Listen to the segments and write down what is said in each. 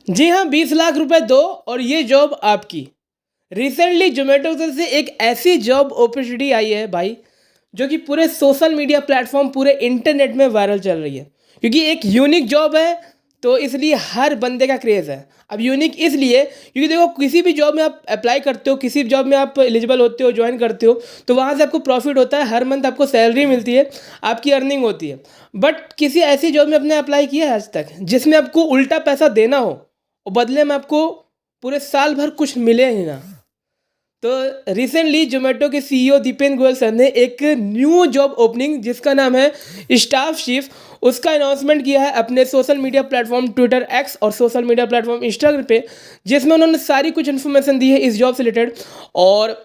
जी हाँ, 20 लाख रुपए दो और ये जॉब आपकी। रिसेंटली ज़ोमैटो की तरफ से एक ऐसी जॉब अपॉर्चुनिटी आई है भाई, जो कि पूरे सोशल मीडिया प्लेटफ़ॉर्म पूरे इंटरनेट में वायरल चल रही है। क्योंकि एक यूनिक जॉब है, तो इसलिए हर बंदे का क्रेज़ है। अब यूनिक इसलिए क्योंकि देखो किसी भी जॉब में आप अप्लाई करते हो, किसी भी जॉब में आप एलिजिबल होते हो, जॉइन करते हो, तो वहाँ से आपको प्रॉफ़िट होता है, हर मंथ आपको सैलरी मिलती है, आपकी अर्निंग होती है। बट किसी ऐसी जॉब में आपने अप्लाई किया है आज तक, जिसमें आपको उल्टा पैसा देना हो और बदले में आपको पूरे साल भर कुछ मिले ही ना? तो रिसेंटली ज़ोमैटो के सीईओ दीपेन गोयल सर ने एक न्यू जॉब ओपनिंग जिसका नाम है स्टाफ शिफ्ट, उसका अनाउंसमेंट किया है अपने social media platform Twitter x और सोशल मीडिया प्लेटफॉर्म इंस्टाग्राम पे, जिसमें उन्होंने सारी कुछ इन्फॉर्मेशन दी है इस जॉब से रिलेटेड। और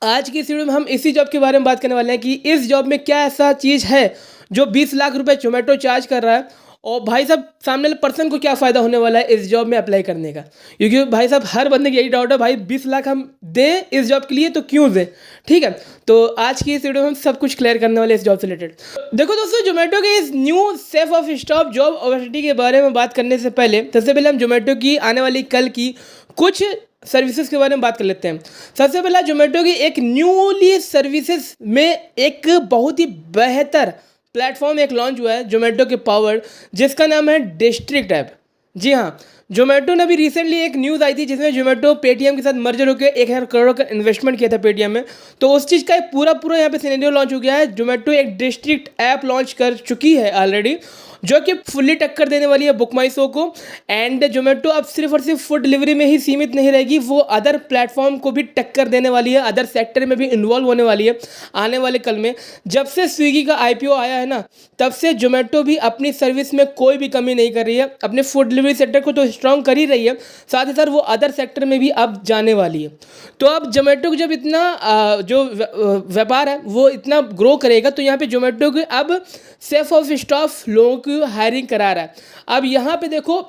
आज की इस वीडियो में हम इसी जॉब के बारे में बात करने वाले हैं कि इस जॉब में क्या ऐसा चीज़ है जो 20 लाख रुपए ज़ोमैटो चार्ज कर रहा है, और भाई साहब सामने वाले पर्सन को क्या फ़ायदा होने वाला है इस जॉब में अप्लाई करने का। क्योंकि भाई साहब हर बंदे की यही डाउट है, भाई 20 लाख हम दें इस जॉब के लिए तो क्यों दें। ठीक है, तो आज की इस वीडियो में हम सब कुछ क्लियर करने वाले इस जॉब से रिलेटेड। देखो दोस्तों, ज़ोमैटो के इस new safe of stop job opportunity के बारे में बात करने से पहले सबसे पहले हम ज़ोमैटो की आने वाली कल की कुछ सर्विसेज के बारे में बात कर लेते हैं। सबसे पहला ज़ोमैटो की एक न्यूली सर्विसेज में एक बहुत ही बेहतर प्लेटफॉर्म एक लॉन्च हुआ है ज़ोमैटो के पावर्ड, जिसका नाम है डिस्ट्रिक्ट ऐप। जी हाँ, ज़ोमैटो ने अभी रिसेंटली एक न्यूज़ आई थी जिसमें ज़ोमैटो पेटीएम के साथ मर्जर होकर 1000 करोड़ का इन्वेस्टमेंट किया था पेटीएम में। तो उस चीज़ का एक पूरा यहाँ पे सिनेरियो लॉन्च हो गया है। ज़ोमैटो एक डिस्ट्रिक्ट ऐप लॉन्च कर चुकी है ऑलरेडी, जो कि फुल्ली टक्कर देने वाली है बुक माई शो को। एंड ज़ोमैटो अब सिर्फ और सिर्फ फूड डिलीवरी में ही सीमित नहीं रहेगी, वो अदर प्लेटफॉर्म को भी टक्कर देने वाली है, अदर सेक्टर में भी इन्वॉल्व होने वाली है आने वाले कल में। जब से स्विगी का आईपीओ आया है ना, तब से ज़ोमैटो भी अपनी सर्विस में कोई भी कमी नहीं कर रही है। अपने फूड डिलीवरी सेक्टर को तो स्ट्रॉन्ग कर ही रही है, साथ ही साथ वो अदर सेक्टर में भी अब जाने वाली है। तो अब ज़ोमैटो को जब इतना जो व्यापार है वो इतना ग्रो करेगा, तो यहाँ पे ज़ोमैटो को अब सेफ ऑफ स्टाफ लोगों की हायरिंग करा रहा है। अब यहाँ पे देखो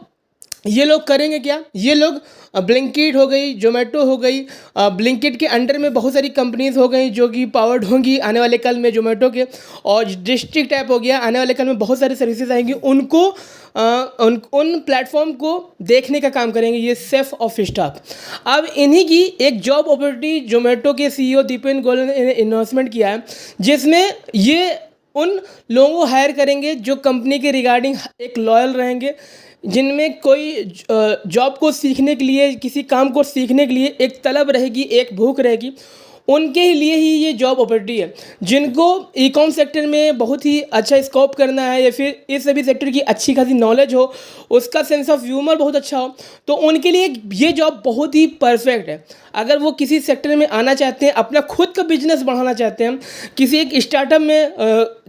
ये लोग करेंगे क्या, ये लोग ब्लिंकिट हो गई, ज़ोमैटो हो गई, ब्लिंकिट के अंडर में बहुत सारी कंपनीज हो गई जो कि पावर्ड होंगी आने वाले कल में ज़ोमैटो के, और डिस्ट्रिक्ट ऐप हो गया, आने वाले कल में बहुत सारी सर्विसेज आएंगी, उनको उन प्लेटफॉर्म को देखने का काम करेंगे ये सेफ ऑफ स्टाफ। अब इन्हीं की एक जॉब अपॉर्चुनिटी ज़ोमैटो के सीईओ दीपेन गोयल ने अनाउंसमेंट किया है, जिसमें ये उन लोगों को हायर करेंगे जो कंपनी के रिगार्डिंग एक लॉयल रहेंगे, जिनमें कोई जॉब को सीखने के लिए, किसी काम को सीखने के लिए एक तलब रहेगी, एक भूख रहेगी, उनके लिए ही ये जॉब अपॉर्चुनिटी है। जिनको ई कॉम सेक्टर में बहुत ही अच्छा स्कोप करना है, या फिर इस सभी सेक्टर की अच्छी खासी नॉलेज हो, उसका सेंस ऑफ ह्यूमर बहुत अच्छा हो, तो उनके लिए ये जॉब बहुत ही परफेक्ट है। अगर वो किसी सेक्टर में आना चाहते हैं, अपना खुद का बिजनेस बढ़ाना चाहते हैं, किसी एक स्टार्टअप में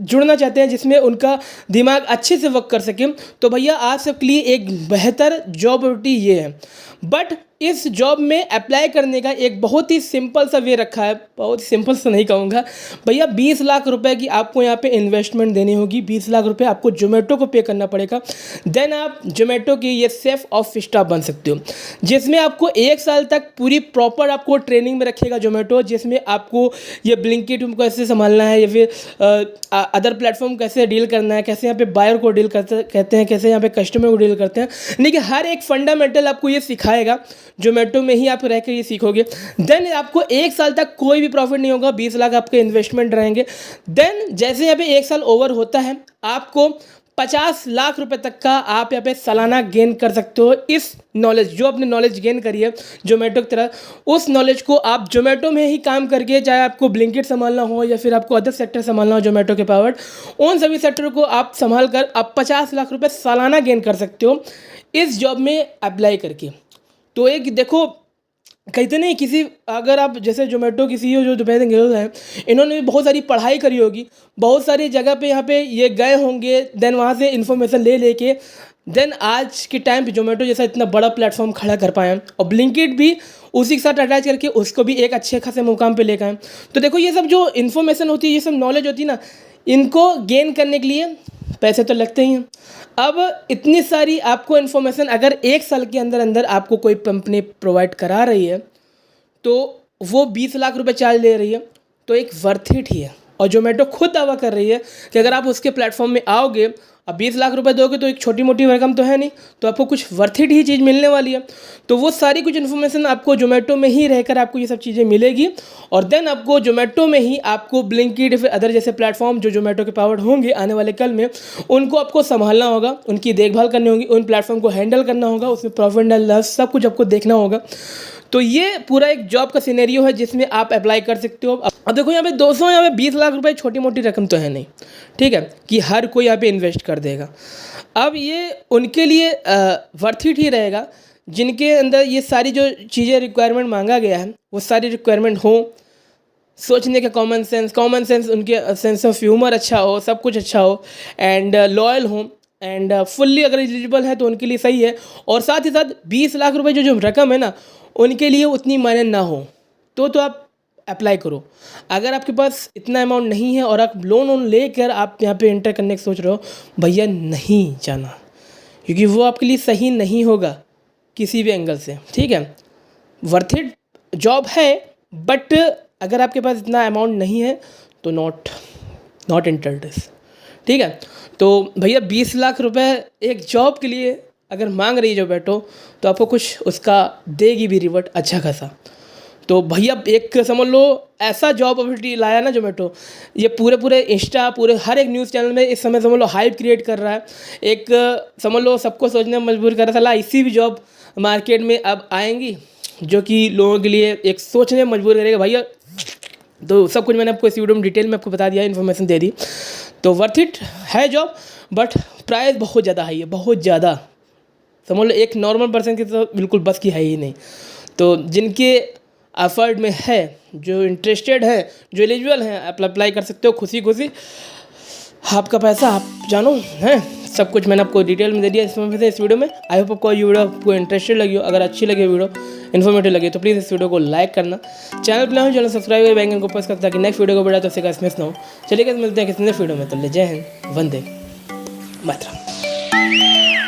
जुड़ना चाहते हैं जिसमें उनका दिमाग अच्छे से वर्क कर सके, तो भैया आप सबके लिए एक बेहतर जॉब अपॉर्चुनिटी ये है। बट इस जॉब में अप्लाई करने का एक बहुत ही सिंपल सा वे रखा है, बहुत सिंपल सा नहीं कहूँगा भैया, 20 लाख रुपए की आपको यहाँ पे इन्वेस्टमेंट देनी होगी। 20 लाख रुपए आपको ज़ोमैटो को पे करना पड़ेगा, देन आप ज़ोमैटो की ये सेफ ऑफ स्टाफ बन सकते हो, जिसमें आपको 1 साल तक पूरी प्रॉपर आपको ट्रेनिंग में रखेगा ज़ोमैटो, जिसमें आपको ये ब्लिंकिट को कैसे संभालना है, या फिर अदर प्लेटफॉर्म कैसे डील करना है, कैसे यहाँ पे बायर को डील कहते हैं, कैसे यहाँ पे कस्टमर को डील करते हैं, यानी कि हर एक फंडामेंटल आपको ये सिखाएगा। ज़ोमैटो में ही आप रह कर ये सीखोगे। देन आपको 1 साल तक कोई भी प्रॉफिट नहीं होगा, 20 लाख आपके इन्वेस्टमेंट रहेंगे। देन जैसे यहाँ पे 1 साल ओवर होता है, आपको 50 लाख रुपए तक का आप यहाँ पे सालाना गेन कर सकते हो। इस नॉलेज, जो आपने नॉलेज गेन करी है ज़ोमैटो की तरह, उस नॉलेज को आप ज़ोमैटो में ही काम करके, चाहे आपको ब्लिंकिट संभालना हो या फिर आपको अदर सेक्टर संभालना हो ज़ोमैटो के पावर्ड, उन सभी सेक्टर को आप संभाल कर आप 50 लाख रुपए सालाना गेन कर सकते हो इस जॉब में अप्लाई करके। तो एक देखो, कहते नहीं किसी, अगर आप जैसे ज़ोमैटो की सीईओ जो दीपेन गोयल हैं, इन्होंने भी बहुत सारी पढ़ाई करी होगी, बहुत सारी जगह पे यहाँ पे ये गए होंगे, देन वहाँ से इन्फॉर्मेशन ले लेके देन आज के टाइम पे ज़ोमैटो जैसा इतना बड़ा प्लेटफॉर्म खड़ा कर पाए हैं, और ब्लिंकिट भी उसी के साथ अटैच करके उसको भी एक अच्छे खासे मुकाम पे लेकर आए। तो देखो ये सब जो इन्फॉर्मेशन होती है, ये सब नॉलेज होती है ना, इनको गेन करने के लिए पैसे तो लगते ही हैं। अब इतनी सारी आपको इन्फॉर्मेशन अगर 1 साल के अंदर अंदर आपको कोई कंपनी प्रोवाइड करा रही है, तो वो 20 लाख रुपए चार्ज ले रही है, तो एक वर्थ इट ही है। और ज़ोमैटो खुद दावा कर रही है कि अगर आप उसके प्लेटफॉर्म में आओगे, अब 20 लाख रुपए दोगे तो एक छोटी मोटी रकम तो है नहीं, तो आपको कुछ वर्थ इट ही चीज़ मिलने वाली है। तो वो सारी कुछ इन्फॉर्मेशन आपको जोमेटो में ही रहकर आपको ये सब चीज़ें मिलेगी, और देन आपको जोमेटो में ही आपको ब्लिंकिट या फिर अदर जैसे प्लेटफॉर्म जो जोमेटो के पावर्ड होंगे आने वाले कल में, उनको आपको संभालना होगा, उनकी देखभाल करनी होगी, उन प्लेटफॉर्म को हैंडल करना होगा, उसमें प्रॉफिट एंड लॉस सब कुछ आपको देखना होगा। तो ये पूरा एक जॉब का सिनेरियो है जिसमें आप अप्लाई कर सकते हो। अब देखो यहाँ पे 200 यहाँ पे 20 लाख रुपए छोटी मोटी रकम तो है नहीं, ठीक है, कि हर कोई यहाँ पे इन्वेस्ट कर देगा। अब ये उनके लिए वर्थ इट ही रहेगा जिनके अंदर ये सारी जो चीज़ें रिक्वायरमेंट मांगा गया है वो सारी रिक्वायरमेंट हो, सोचने का कॉमन सेंस, उनके सेंस ऑफ ह्यूमर अच्छा हो, सब कुछ अच्छा हो, एंड लॉयल हो, एंड फुल्ली अगर एलिजिबल है तो उनके लिए सही है। और साथ ही साथ 20 लाख रुपए जो रकम है ना उनके लिए उतनी मायने ना हो तो आप अप्लाई करो। अगर आपके पास इतना अमाउंट नहीं है और आप लोन लेकर आप यहाँ पे एंटर करने की सोच रहे हो, भैया नहीं जाना, क्योंकि वो आपके लिए सही नहीं होगा किसी भी एंगल से, ठीक है। वर्थ इट जॉब है, बट अगर आपके पास इतना अमाउंट नहीं है तो नॉट इंटरेस्टेड, ठीक है। तो भैया 20 लाख रुपए एक जॉब के लिए अगर मांग रही है जोमेटो तो आपको कुछ उसका देगी भी रिवर्ट अच्छा खासा। तो भैया एक समझ लो ऐसा जॉब अपॉर्चुनिटी लाया ना जोमेटो, ये पूरे इंस्टा पूरे हर एक न्यूज़ चैनल में इस समय समझ लो हाइप क्रिएट कर रहा है। एक समझ लो सबको सोचने में मजबूर कर रहा था, इसी भी जॉब मार्केट में अब आएंगी जो कि लोगों के लिए एक सोचने में मजबूर करेगा भैया। तो सब कुछ मैंने आपको इस वीडियो में डिटेल में आपको बता दिया, इन्फॉर्मेशन दे दी। तो वर्थ इट है जॉब, बट प्राइस बहुत ज़्यादा हाई है, बहुत ज़्यादा। समझ लो एक नॉर्मल पर्सन की तो बिल्कुल बस की है ही नहीं। तो जिनके अफर्ड में है, जो इंटरेस्टेड है, जो एलिजिबल हैं, आप अप्लाई कर सकते हो खुशी आपका पैसा आप जानो है। सब कुछ मैंने आपको डिटेल में दे दिया इस वीडियो में। आई होप आपको ये वीडियो आपको इंटरेस्टेड लगी हो। अगर अच्छी लगी वीडियो, इन्फॉर्मेटिव लगी तो प्लीज़ इस वीडियो को लाइक करना, चैनल पर हो चैनल सब्सक्राइब कर बेल आइकन को प्रेस करता ताकि नेक्स्ट वीडियो को बढ़ा तो उससे मिस ना हो। चलिए मिलते हैं किसी नेक्स्ट वीडियो में, तो जय हिंद, वंदे मातरम।